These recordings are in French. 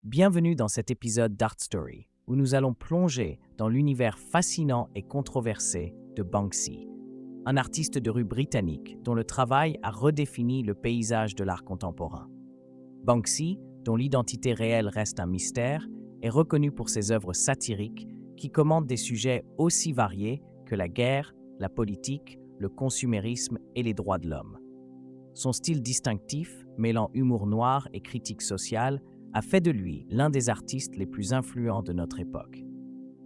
Bienvenue dans cet épisode d'Art Story, où nous allons plonger dans l'univers fascinant et controversé de Banksy, un artiste de rue britannique dont le travail a redéfini le paysage de l'art contemporain. Banksy, dont l'identité réelle reste un mystère, est reconnu pour ses œuvres satiriques qui commentent des sujets aussi variés que la guerre, la politique, le consumérisme et les droits de l'homme. Son style distinctif, mêlant humour noir et critique sociale, a fait de lui l'un des artistes les plus influents de notre époque.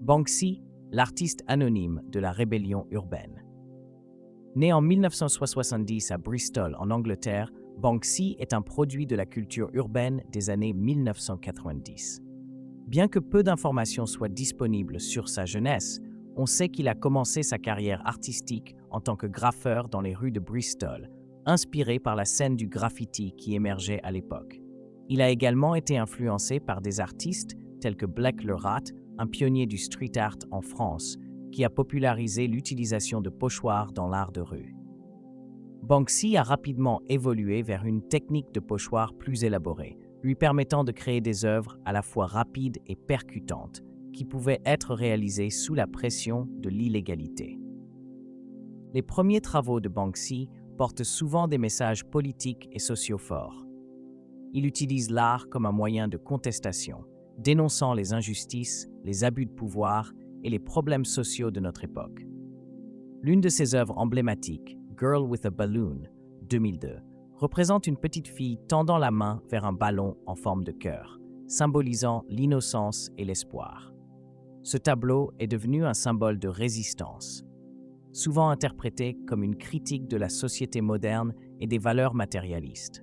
Banksy, l'artiste anonyme de la rébellion urbaine. Né en 1970 à Bristol, en Angleterre, Banksy est un produit de la culture urbaine des années 1990. Bien que peu d'informations soient disponibles sur sa jeunesse, on sait qu'il a commencé sa carrière artistique en tant que graffeur dans les rues de Bristol, inspiré par la scène du graffiti qui émergeait à l'époque. Il a également été influencé par des artistes tels que Blake Le Rat, un pionnier du street art en France, qui a popularisé l'utilisation de pochoirs dans l'art de rue. Banksy a rapidement évolué vers une technique de pochoir plus élaborée, lui permettant de créer des œuvres à la fois rapides et percutantes, qui pouvaient être réalisées sous la pression de l'illégalité. Les premiers travaux de Banksy portent souvent des messages politiques et sociaux forts. Il utilise l'art comme un moyen de contestation, dénonçant les injustices, les abus de pouvoir et les problèmes sociaux de notre époque. L'une de ses œuvres emblématiques, Girl with a Balloon, 2002, représente une petite fille tendant la main vers un ballon en forme de cœur, symbolisant l'innocence et l'espoir. Ce tableau est devenu un symbole de résistance, souvent interprété comme une critique de la société moderne et des valeurs matérialistes.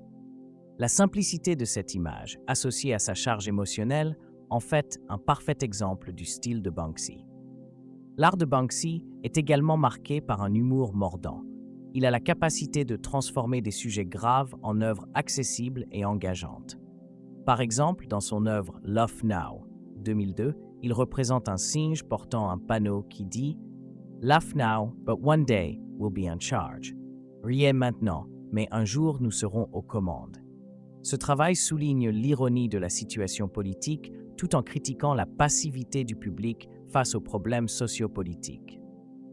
La simplicité de cette image, associée à sa charge émotionnelle, en fait un parfait exemple du style de Banksy. L'art de Banksy est également marqué par un humour mordant. Il a la capacité de transformer des sujets graves en œuvres accessibles et engageantes. Par exemple, dans son œuvre Laugh Now, 2002, il représente un singe portant un panneau qui dit « Laugh now, but one day we'll be in charge ». Riez maintenant, mais un jour nous serons aux commandes. Ce travail souligne l'ironie de la situation politique tout en critiquant la passivité du public face aux problèmes sociopolitiques.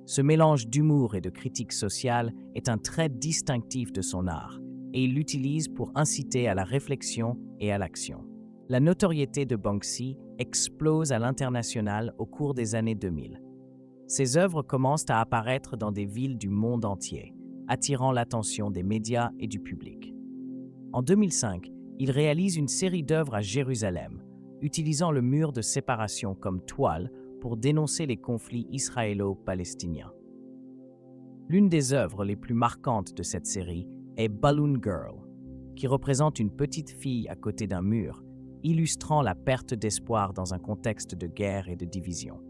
Ce mélange d'humour et de critique sociale est un trait distinctif de son art et il l'utilise pour inciter à la réflexion et à l'action. La notoriété de Banksy explose à l'international au cours des années 2000. Ses œuvres commencent à apparaître dans des villes du monde entier, attirant l'attention des médias et du public. En 2005, il réalise une série d'œuvres à Jérusalem, utilisant le mur de séparation comme toile pour dénoncer les conflits israélo-palestiniens. L'une des œuvres les plus marquantes de cette série est Balloon Girl, qui représente une petite fille à côté d'un mur, illustrant la perte d'espoir dans un contexte de guerre et de division.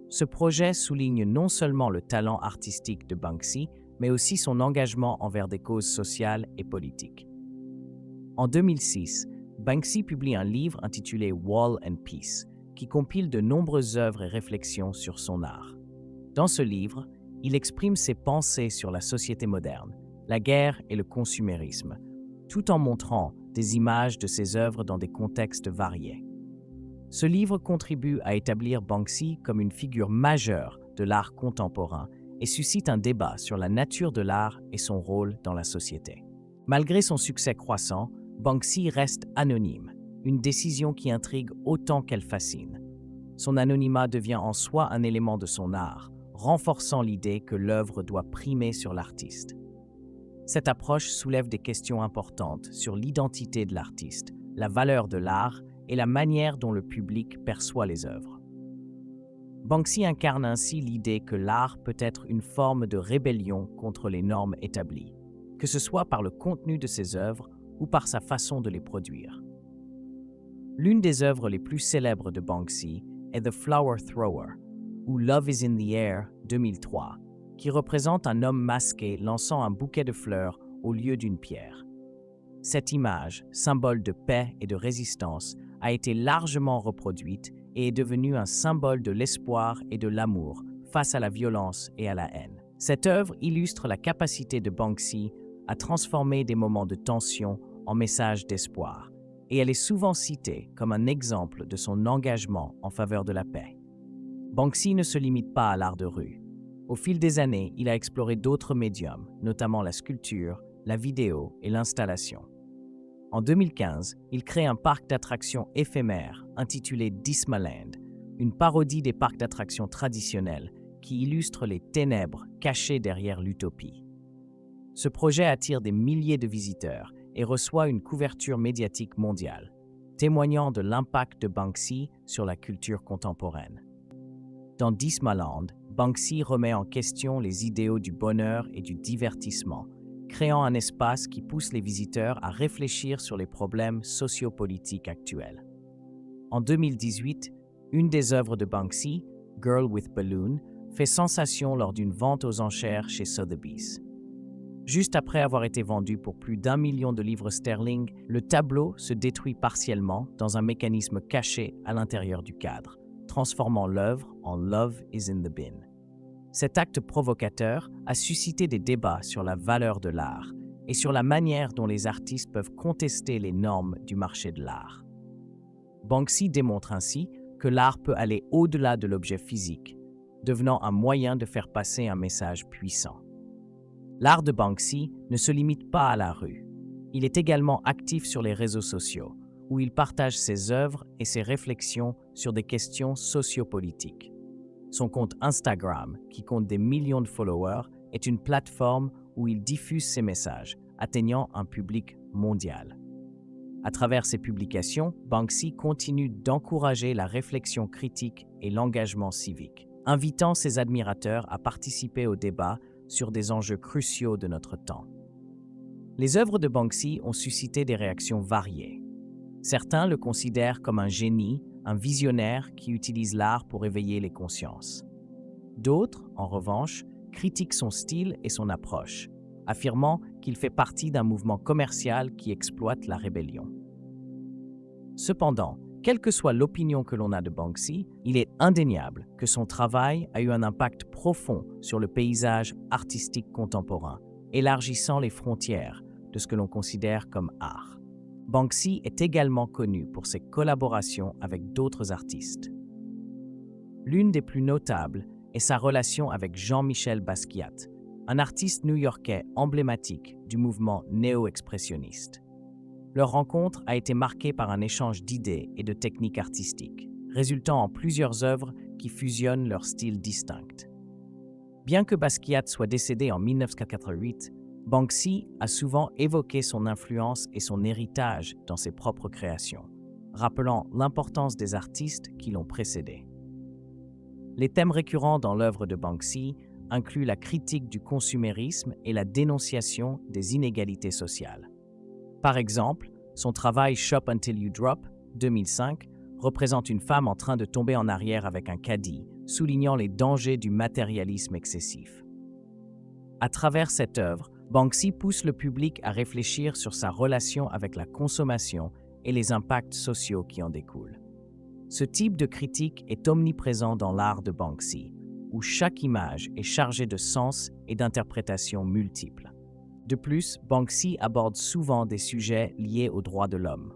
Ce projet souligne non seulement le talent artistique de Banksy, mais aussi son engagement envers des causes sociales et politiques. En 2006, Banksy publie un livre intitulé Wall and Peace, qui compile de nombreuses œuvres et réflexions sur son art. Dans ce livre, il exprime ses pensées sur la société moderne, la guerre et le consumérisme, tout en montrant des images de ses œuvres dans des contextes variés. Ce livre contribue à établir Banksy comme une figure majeure de l'art contemporain et suscite un débat sur la nature de l'art et son rôle dans la société. Malgré son succès croissant, Banksy reste anonyme, une décision qui intrigue autant qu'elle fascine. Son anonymat devient en soi un élément de son art, renforçant l'idée que l'œuvre doit primer sur l'artiste. Cette approche soulève des questions importantes sur l'identité de l'artiste, la valeur de l'art et la manière dont le public perçoit les œuvres. Banksy incarne ainsi l'idée que l'art peut être une forme de rébellion contre les normes établies, que ce soit par le contenu de ses œuvres ou par sa façon de les produire. L'une des œuvres les plus célèbres de Banksy est The Flower Thrower, ou Love is in the Air, 2003, qui représente un homme masqué lançant un bouquet de fleurs au lieu d'une pierre. Cette image, symbole de paix et de résistance, a été largement reproduite et est devenue un symbole de l'espoir et de l'amour face à la violence et à la haine. Cette œuvre illustre la capacité de Banksy à transformer des moments de tension en messages d'espoir et elle est souvent citée comme un exemple de son engagement en faveur de la paix. Banksy ne se limite pas à l'art de rue. Au fil des années, il a exploré d'autres médiums, notamment la sculpture, la vidéo et l'installation. En 2015, il crée un parc d'attractions éphémère intitulé Dismaland, une parodie des parcs d'attractions traditionnels qui illustre les ténèbres cachées derrière l'utopie. Ce projet attire des milliers de visiteurs et reçoit une couverture médiatique mondiale, témoignant de l'impact de Banksy sur la culture contemporaine. Dans Dismaland, Banksy remet en question les idéaux du bonheur et du divertissement, créant un espace qui pousse les visiteurs à réfléchir sur les problèmes sociopolitiques actuels. En 2018, une des œuvres de Banksy, Girl with Balloon, fait sensation lors d'une vente aux enchères chez Sotheby's. Juste après avoir été vendu pour plus d'1 million de livres sterling, le tableau se détruit partiellement dans un mécanisme caché à l'intérieur du cadre, transformant l'œuvre en Love is in the bin. Cet acte provocateur a suscité des débats sur la valeur de l'art et sur la manière dont les artistes peuvent contester les normes du marché de l'art. Banksy démontre ainsi que l'art peut aller au-delà de l'objet physique, devenant un moyen de faire passer un message puissant. L'art de Banksy ne se limite pas à la rue. Il est également actif sur les réseaux sociaux, où il partage ses œuvres et ses réflexions sur des questions sociopolitiques. Son compte Instagram, qui compte des millions de followers, est une plateforme où il diffuse ses messages, atteignant un public mondial. À travers ses publications, Banksy continue d'encourager la réflexion critique et l'engagement civique, invitant ses admirateurs à participer au débat sur des enjeux cruciaux de notre temps. Les œuvres de Banksy ont suscité des réactions variées. Certains le considèrent comme un génie, un visionnaire qui utilise l'art pour éveiller les consciences. D'autres, en revanche, critiquent son style et son approche, affirmant qu'il fait partie d'un mouvement commercial qui exploite la rébellion. Cependant, quelle que soit l'opinion que l'on a de Banksy, il est indéniable que son travail a eu un impact profond sur le paysage artistique contemporain, élargissant les frontières de ce que l'on considère comme art. Banksy est également connu pour ses collaborations avec d'autres artistes. L'une des plus notables est sa relation avec Jean-Michel Basquiat, un artiste new-yorkais emblématique du mouvement néo-expressionniste. Leur rencontre a été marquée par un échange d'idées et de techniques artistiques, résultant en plusieurs œuvres qui fusionnent leurs styles distincts. Bien que Basquiat soit décédé en 1988, Banksy a souvent évoqué son influence et son héritage dans ses propres créations, rappelant l'importance des artistes qui l'ont précédé. Les thèmes récurrents dans l'œuvre de Banksy incluent la critique du consumérisme et la dénonciation des inégalités sociales. Par exemple, son travail Shop Until You Drop, 2005, représente une femme en train de tomber en arrière avec un caddie, soulignant les dangers du matérialisme excessif. À travers cette œuvre, Banksy pousse le public à réfléchir sur sa relation avec la consommation et les impacts sociaux qui en découlent. Ce type de critique est omniprésent dans l'art de Banksy, où chaque image est chargée de sens et d'interprétations multiples. De plus, Banksy aborde souvent des sujets liés aux droits de l'homme.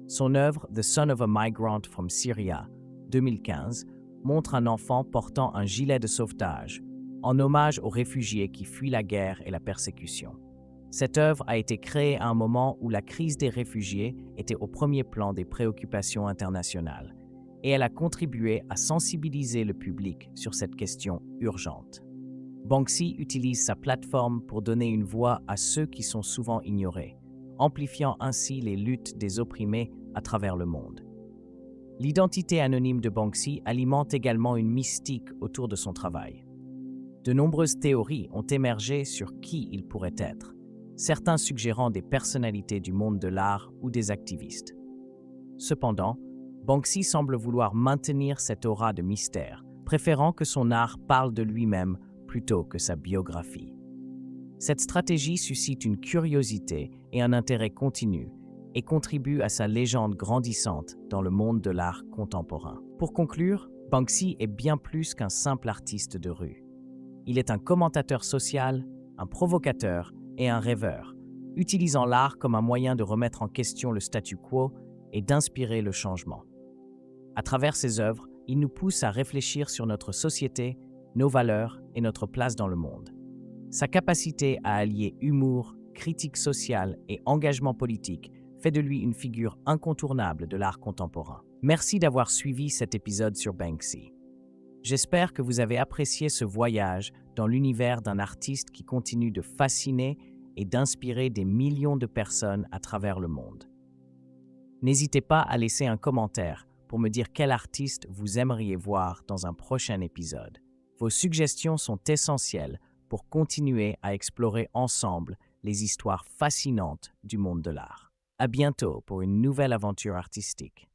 Son œuvre The Son of a Migrant from Syria, 2015, montre un enfant portant un gilet de sauvetage, en hommage aux réfugiés qui fuient la guerre et la persécution. Cette œuvre a été créée à un moment où la crise des réfugiés était au premier plan des préoccupations internationales, et elle a contribué à sensibiliser le public sur cette question urgente. Banksy utilise sa plateforme pour donner une voix à ceux qui sont souvent ignorés, amplifiant ainsi les luttes des opprimés à travers le monde. L'identité anonyme de Banksy alimente également une mystique autour de son travail. De nombreuses théories ont émergé sur qui il pourrait être, certains suggérant des personnalités du monde de l'art ou des activistes. Cependant, Banksy semble vouloir maintenir cette aura de mystère, préférant que son art parle de lui-même plutôt que sa biographie. Cette stratégie suscite une curiosité et un intérêt continu et contribue à sa légende grandissante dans le monde de l'art contemporain. Pour conclure, Banksy est bien plus qu'un simple artiste de rue. Il est un commentateur social, un provocateur et un rêveur, utilisant l'art comme un moyen de remettre en question le statu quo et d'inspirer le changement. À travers ses œuvres, il nous pousse à réfléchir sur notre société, nos valeurs et notre place dans le monde. Sa capacité à allier humour, critique sociale et engagement politique fait de lui une figure incontournable de l'art contemporain. Merci d'avoir suivi cet épisode sur Banksy. J'espère que vous avez apprécié ce voyage dans l'univers d'un artiste qui continue de fasciner et d'inspirer des millions de personnes à travers le monde. N'hésitez pas à laisser un commentaire pour me dire quel artiste vous aimeriez voir dans un prochain épisode. Vos suggestions sont essentielles pour continuer à explorer ensemble les histoires fascinantes du monde de l'art. À bientôt pour une nouvelle aventure artistique.